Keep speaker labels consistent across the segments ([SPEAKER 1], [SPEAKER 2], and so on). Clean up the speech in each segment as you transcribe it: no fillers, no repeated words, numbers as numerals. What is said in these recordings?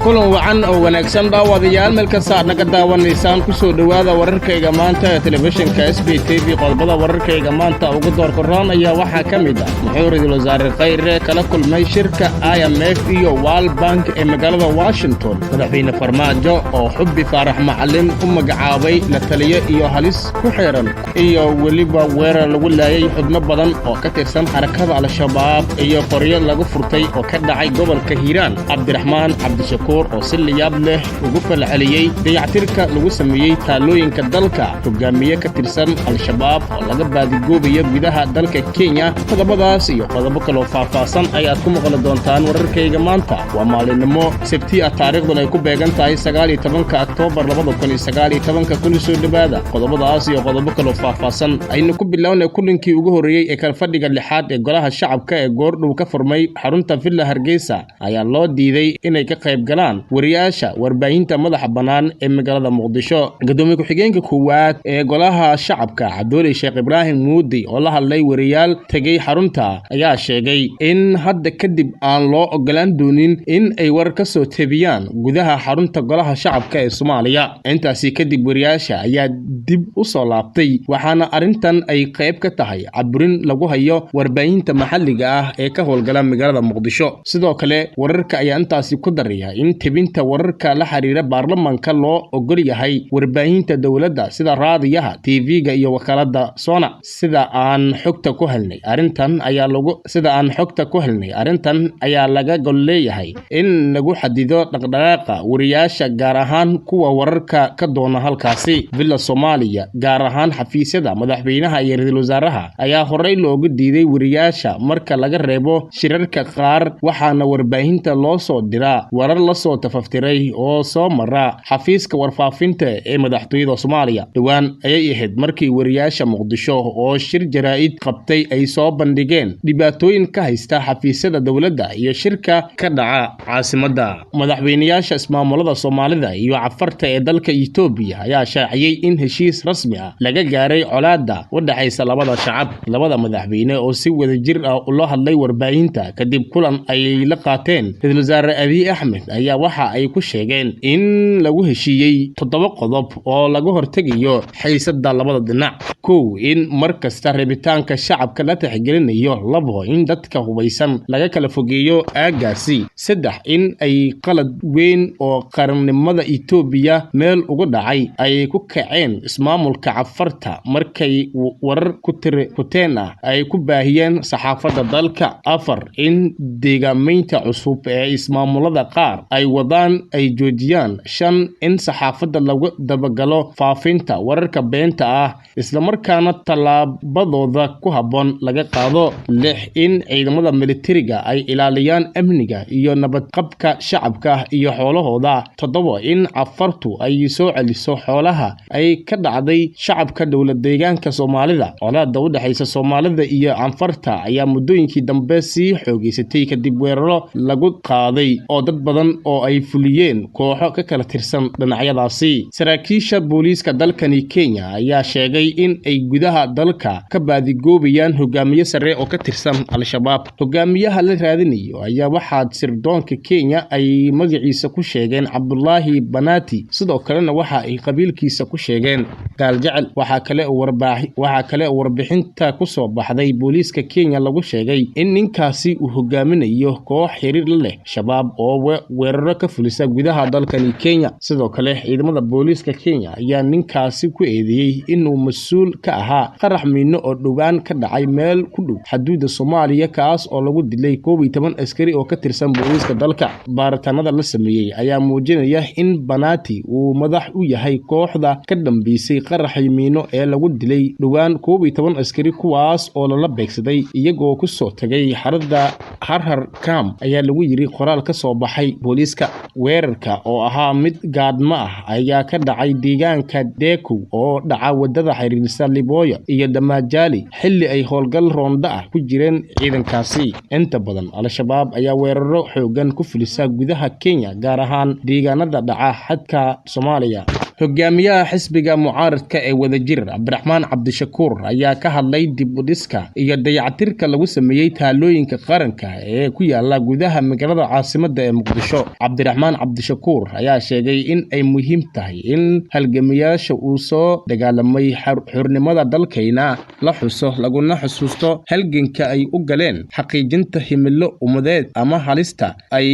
[SPEAKER 1] kulan wacan oo wanaagsan daawadayaal meel ka saarna ka daawanaysaan ku soo dhawaada wararkayga maanta ee telefishinka SBTV qodobada wararkayga maanta ugu doorka roon ayaa waxaa ka mid ah Ra'iisul Wasaare Khayre kala kulmay shirka IMF iyo World Bank ee magaalada Washington madaxweyne Farmaajo oo xubbi Faarax Macalin u magacaabay la taliye iyo halis ku xiran iyo waliba weerar lagu laayay xubno badan oo ka tirsan xarakada Al-Shabaab iyo qoryo lagu furtay oo ka dhacay gobolka Hiiraan Cabdiraxmaan Cabdishakuur oo si liyaab leh ugu falceliyay dayactirka lagu sameeyay taalooyinka dalka hogaamiye ka tirsan Al-Shabaab oo laga baadigoobayo gudaha dalka Kenya qodobadaas iyo qodobo kale oo faahfaahsan ayaad ku maqli doontaan wararkayga maanta waa maalinimo Sabti ah taariikhdu ay ku beegan tahay 19 Oktoobar 2019 kun soo dhawaada qodobadaas iyo qodobo kale oo faahfaahsan aynu ku bilownay kulinkii ugu horeeyay ee kala fadhiga lixaad ee golaha shacabka ee goordhow ka furmay xarunta Villa Hargeysa ayaa loo diiday inay ka qayb galaan wariyaasha warbaahinta madaxa banaan ee magaalada Muqdisho gudoomiye ku-xigeenka koowaad ee golaha shacabka Cabdulle Sheekh Ibraahim Muudi oo la hadlay wariyaal tagay xarunta ayaa sheegay in hadda kadib aan loo ogolaan doonin in ay war ka soo tabiyaan gudaha xarunta golaha shacabka ee Soomaaliya intaasi kadib wariyaasha ayaa dib u soo laabtay waxaana arintan ay qayb ka tahay caburin lagu hayo warbaahinta maxalliga ah ee ka howlgala magaalada Muqdisho sidoo kale wararka ayaa intaasi ku daraya in tebinta wararka la xiriira baarlamaanka loo ogol yahay warbaahinta dawladda sida raadiyaha TV-ga iyo wakaalada Sona sida aan xogta ku helnay arintan ayaa laga gol leeyahay in lagu xadido dhaqdhaqaaqa wariyaasha gaar ahaan kuwa wararka ka doona halkaasi Villa Soomaaliya gaar ahaan xafiisyada madaxweynaha iyo ra'iisul wasaaraha ayaa horey loogu diiday wariyaasha marka laga reebo shirarka qaar waxaana warbaahinta loo soo diraa warar la soo tafaftiray oo soo mara xafiiska warfaafinta ee madaxtooyada Soomaaliya dhawaan ayay ahayd markii wariyaasha Muqdisho oo shir jaraa'id qabtay ay soo bandhigeen dhibaatooyin ka haysta xafiisyada dawladda iyo shirka ka dhaca caasimadda madaxweynayaasha ismaamulada Soomaalida iyo Cafarta ee dalka Itoobiya ayaa shaaciyay in heshiis rasmi ah laga gaaray colaadda u dhaxaysa labada madaxweyne oo si wadajir ah u hadlay warbaahinta kadib kulan ay la qaateen Ra'iisul Wasaare Abiy Ahmed ayaa waxa ay ku sheegeen in lagu heshiiyay 7 qodob oo laga hortagayo xiisadda labada dhinac in markasta rabitaanka shacabka la tixgelinayo in dadka hubeysan laga kala fogeeyo aagaasi 3 in ay qalad weyn oo qarannimada Itoobiya meel ugu dhacay ay ku kaceen ismaamulka Cafarta markay warar ku teena ay ku baahiyeen saxaafadda dalka 4 in deegaamaynta cusub ee ismaamulada qaar ay wadaan ay joojiyaan 5 in saxaafadda lagu dabagalo faafinta wararka beenta ah isla markaana talaabadooda ku habboon laga qaado 6 in ciidamada militariga ay ilaaliyaan amniga iyo nabadqabka shacabka iyo xoolahooda 7 in Cafartu ay soo celiso xoolaha ay ka dhacday shacabka dawlad deegaanka Soomaalida colaadda u dhaxaysa Soomaalida iyo Cafarta ayaa muddooyinkii dambe sii xoogeysatay kadib weeraro lagu qaaday oo dad badan oo ay fuliyeen kooxo ka kala tirsan dhinacyadaasi saraakiisha booliiska dalkani Kenya ayaa sheegay in ay gudaha dalka ka baadigoobayaan hogaamiye sare oo ka tirsan Al-Shabaab hogaamiyaha la raadinayo ayaa waxaa sirdoonka Kenya ay magaciisa ku sheegeen Abdullahi Banati sidoo kalena waxa ay qabiilkiisa ku sheegeen Gaaljecel waxa kale oo warbixinta ku soo baxday booliiska Kenya lagu sheegay in ninkaasi uu hogaaminayo koox xiriir la leh Shabaab oo weeraro ka fulisa gudaha dalkani Kenya sidoo kale ciidamada booliiska Kenya ayaa ninkaasi ku eedeeyay inuu mas'uul ka ahaa qarax miino oo dhawaan ka dhacay meel ku dhow xuduudda Soomaaliya kaas oo lagu dilay 12 askari oo ka tirsan booliiska dalka baaritaanada la sameeyay ayaa muujinaya in Banati uu madax u yahay kooxda ka dambeysay qarax miino ee lagu dilay dhawaan 12 askari kuwaas oo la beegsaday iyagoo ku soo tagay xarada Harhar Camp ayaa lagu yiri qoraal ka soo baxay booliiska weerarka oo ahaa mid gaadma ah ayaa ka dhacay deegaanka Deku oo dhaca wadada xiriirisa Liboya iyo Damajali xilli ay howlgal roonda ah ku jireen ciidankaasi inta badan Al-Shabaab ayaa weeraro xoogan ku fulisa gudaha Kenya gaar ahaan deegaanada dhaca xadka Soomaaliya hogaamiyaha xisbiga mucaaradka ee wadajir Cabdiraxmaan Cabdishakuur ayaa ka hadlay dib u dhiska iyo dayactirka lagu sameeyay taalooyinka qaranka ee ku yaala gudaha magaalada caasimadda ee Muqdisho. Cabdiraxmaan Cabdishakuur ayaa sheegay in ay muhiim tahay in halgamayaasha uu soo dagaalamay xornimada dalkeena la xuso laguna xusuusto halganka ay u galeen xaqiijinta himilo ummadeed ama halista ay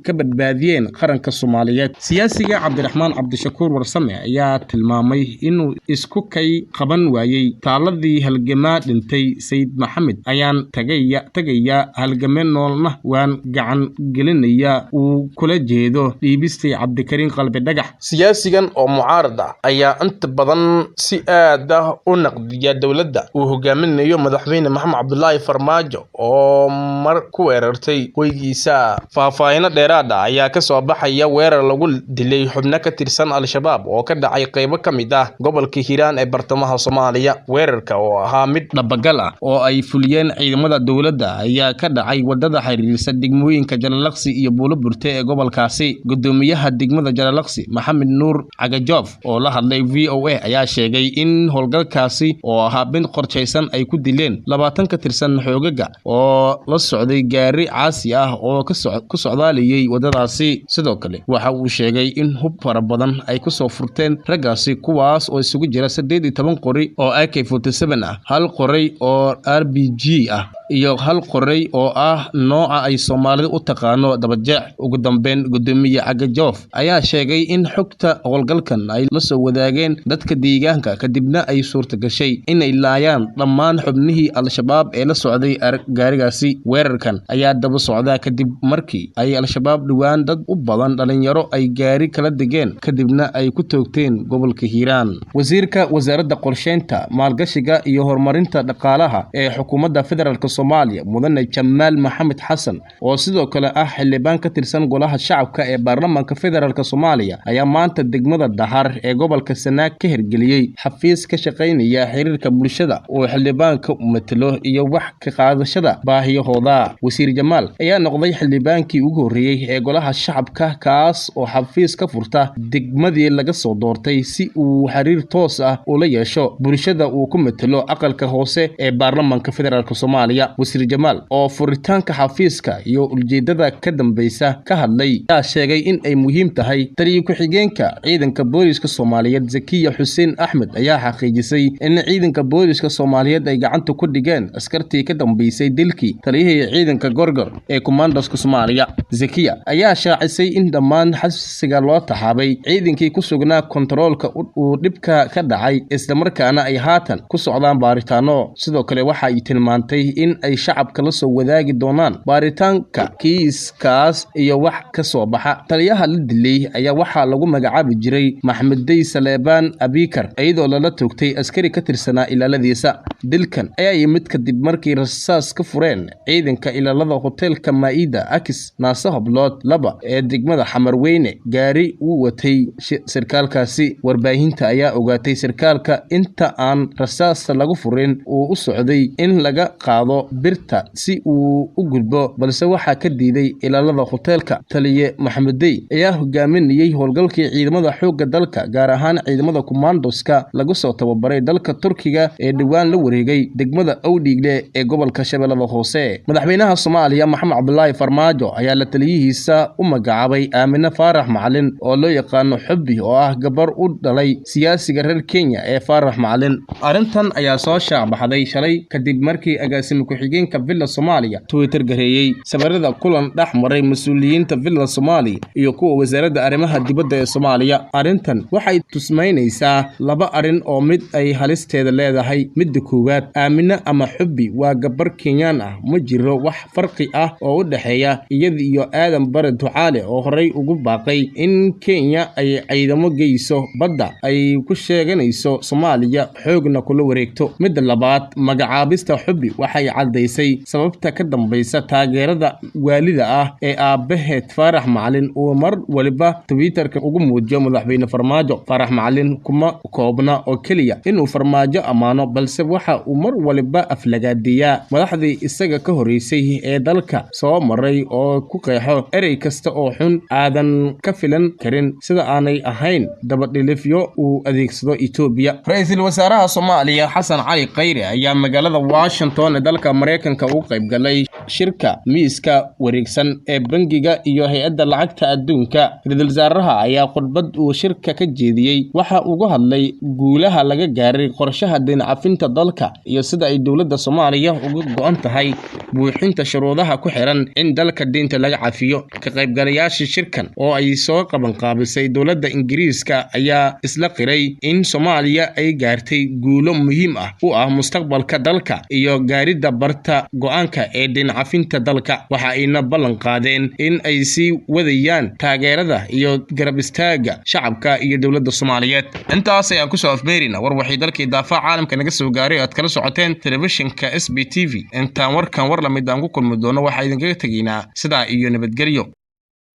[SPEAKER 1] ka badbaadiyeen qaranka Soomaaliyeed. Siyaasiga Cabdiraxmaan Cabdishakuur Warsame ayaa tilmaamay inuu isku kay qaban waayay taaladii halgamaa dhintay Sayid Maxamed ayaan tagaya halgameen noolna waan gacan gelinaya uu kula jeedo dhiibistay Cabdikariin Qalbi Dhagax. Siyaasigan oo mucaarad ah ayaa inta badan si aad ah u naqdiya dowladda uu hogaaminayo madaxweyne Maxamed Cabdullaahi Farmaajo oo mar ku weerartay qoygiisa. Faahfaahin dheeraad ah ayaa ka soo baxaya weerar lagu dilay xubno ka tirsan Al-Shabaab oo ka dhacay qaybo ka mid ah gobolka Hiiraan ee bartamaha Soomaaliya. Weerarka oo ahaa mid dhabagal ah oo ay fuliyeen ciidamada dowladda ayaa ka dhacay wadada xiriirisa degmooyinka Jalalaqsi iyo Buuloburte ee gobolkaasi. Gudoomiyaha degmada Jalalaqsi Maxamed Nuur Cagajoof oo la hadlay VOA ayaa sheegay in howlgalkaasi oo ahaa mid qorshaysan ay ku dileen 20 ka tirsan xoogaga oo la socday gaari caasi ah oo ku socdaaliyay wadadaasi. Sidoo kale waxa uu sheegay in hub fara badan ay ku soo furteen raggaasi kuwaas oo isugu jira 18 qori oo AK47 ah, hal qori oo RPG ah iyo hal qori oo ah nooca ay Soomaalidu u taqaano dabajeex. Ugu dambeyn gudoomiye Cagajoof ayaa sheegay in xogta howlgalkan ay la soo wadaageen dadka deegaanka kadibna ay suurta gashay inay laayaan dhammaan xubnihii Al-Shabaab ee la socday gaarigaasi. Weerarkan ayaa daba socda kadib markii ay Al-Shabaab dhawaan dad u badan dhalinyaro ay gaari kala degeen kadibna ay ku toogteen gobolka Hiiraan. Wasiirka wasaaradda qorsheynta, maalgashiga iyo horumarinta dhaqaalaha ee xukuumadda federaalka Soomaaliya Mudane Jamaal Maxamed Xasan oo sidoo kale ah xildhibaan ka tirsan golaha shacabka ee baarlamaanka federaalka Soomaaliya ayaa maanta degmada Dahar ee gobolka Sanaag ka hirgeliyay xafiis ka shaqeynaya xiriirka bulshada oo xildhibaanka u matalo iyo wax ka qaadashada baahiyahooda. Wasiir Jamaal ayaa noqday xildhibaankii ugu horeeyay ee golaha shacabka kaas oo xafiis ka furta degmadii laga soo doortay si uu xiriir toos ah ula yeesho bulshada uu ku matalo aqalka hoose ee baarlamaanka federaalka Soomaaliya. Wasiir Jamaal oo furitaanka xafiiska iyo ujeedada ka dambaysa ka hadlay ayaa sheegay in ay muhiim tahay taliye ku-xigeenka ciidanka booliska Soomaaliyeed Zakiya Xuseen Axmed ayaa xaqiijisay in ciidanka booliska Soomaaliyeed ay gacanta ku dhigeen askartii ka dambeysay dilkii taliyihii ciidanka Gorgor ee Commandoska Soomaaliya. Zakiya ayaa shaacisay in dhammaan xabsiga loo taxaabay ciidankii ku sugnaa kontaroolka uu dhibka ka dhacay isla markaana ay haatan ku socdaan baaritaano. Sidoo kale waxa ay tilmaantay in ay shacabka la soo wadaagi doonaan baaritaanka kiiskaas iyo wax ka soo baxa. Taliyaha la dilay ayaa waxaa lagu magacaabi jiray Maxamed Dey Saleebaan Abikar iyadoo lala toogtay askari ka tirsanaa ilaaladiisa. Dilkan ayaa yimid kadib markii rasaas ka fureen ciidanka ilaalada hoteelka Maida Akis Naasahoblood 2 ee degmada Xamarweyne gaari uu watay sarkaalkaasi. Warbaahinta ayaa ogaatay sarkaalka inta aan rasaasta lagu furin uu u socday in laga qaado birta si uu u gudbo balse waxaa ka diiday ilaalada hoteelka. Taliye Maxamed Dey ayaa hogaaminayay howlgalkii ciidamada xoogga dalka gaar ahaan ciidamada Commandoska lagu soo tababaray dalka Turkiga ee dhawaan la wareegay degmada Awdhiigle ee gobolka Shabeellada Hoose. Madaxweynaha Soomaaliya Maxamed Cabdullaahi Farmaajo ayaa la taliyihiisa u magacaabay Aamina Faarax Macalin oo loo yaqaano Xubbi oo ah gabar u dhalay siyaasiga reer Kenya ee Faarax Macalin. Arrintan ayaa soo shaabaxday shalay kadib markii agaasime ku-xigeenka Villa Soomaaliya Twitter gareeyay sawirada kulan dhex maray mas'uuliyiinta Villa Soomaaliya iyo kuwa wasaaradda arrimaha dibadda ee Soomaaliya. Arrintan waxay tusmaynaysaa laba arin oo mid ay halisteeda leedahay. Midda koowaad, Aamina ama Xubbi waa gabar Kenyaan ah, ma jiro wax farqi ah oo u dhaxeeya iyada iyo Aadan Bare Ducaale oo horey ugu baaqay in Kenya ay ciidamo geyso badda ay ku sheeganayso Soomaaliya xoogna kula wareegto. Midda labaad, magacaabista Xubbi waxay cadaysay sababta ka dambaysa taageerada waalida ah ee aabaheed Faarax Macalin oo mar waliba Twitterka ugu muujiyo madaxweyne Farmaajo. Faarax Macalin kuma koobna oo kaliya inuu Farmaajo amaano, balse waxa uu mar waliba aflagaadiyaa madaxdii isaga ka horeysay ee dalka soo maray oo ku qeexo erey kasta oo xun aadan ka filan karin sida aanay ahayn dabadhilifyo uu adeegsado Itoobiya. Ra'iisul Wasaaraha Soomaaliya Xasan Cali Khayre ayaa magaalada Washington ee dalka Mareykanka uga qayb galay shirka miiska wareegsan ee bangiga iyo hay'adda lacagta adduunka. Ra'iisul Wasaaraha ayaa khudbad uu shirka ka jeediyay waxa uu uga hadlay guulaha laga gaaray qorshaha deyn cafinta dalka iyo sida ay dowladda Soomaaliya uga go'an tahay buuxinta shuruudaha ku xiran in dalka deynta laga cafiyo. Ka qaybgalayaasha shirkan oo ay soo qaban qaabisay dowladda Ingiriiska ayaa isla qiray in Soomaaliya ay gaartay guulo muhiim ah u ah mustaqbalka dalka iyo gaaridda barta go'aanka ee deyn cafinta dalka. Waxa ayna ballan qaadeen in ay sii wadayaan taageerada iyo garab istaaga shacabka iyo dowladda Soomaaliyeed. Intaas ayaan ku soo afmeerina war wixii dalkii daafaca caalamka naga soo gaaray aad kala socoteen telefishinka SBTV. intaan warkan war la mid aan ku kulmi doono waxa idinkaga tageynaa sidaa iyo nabadgelyo.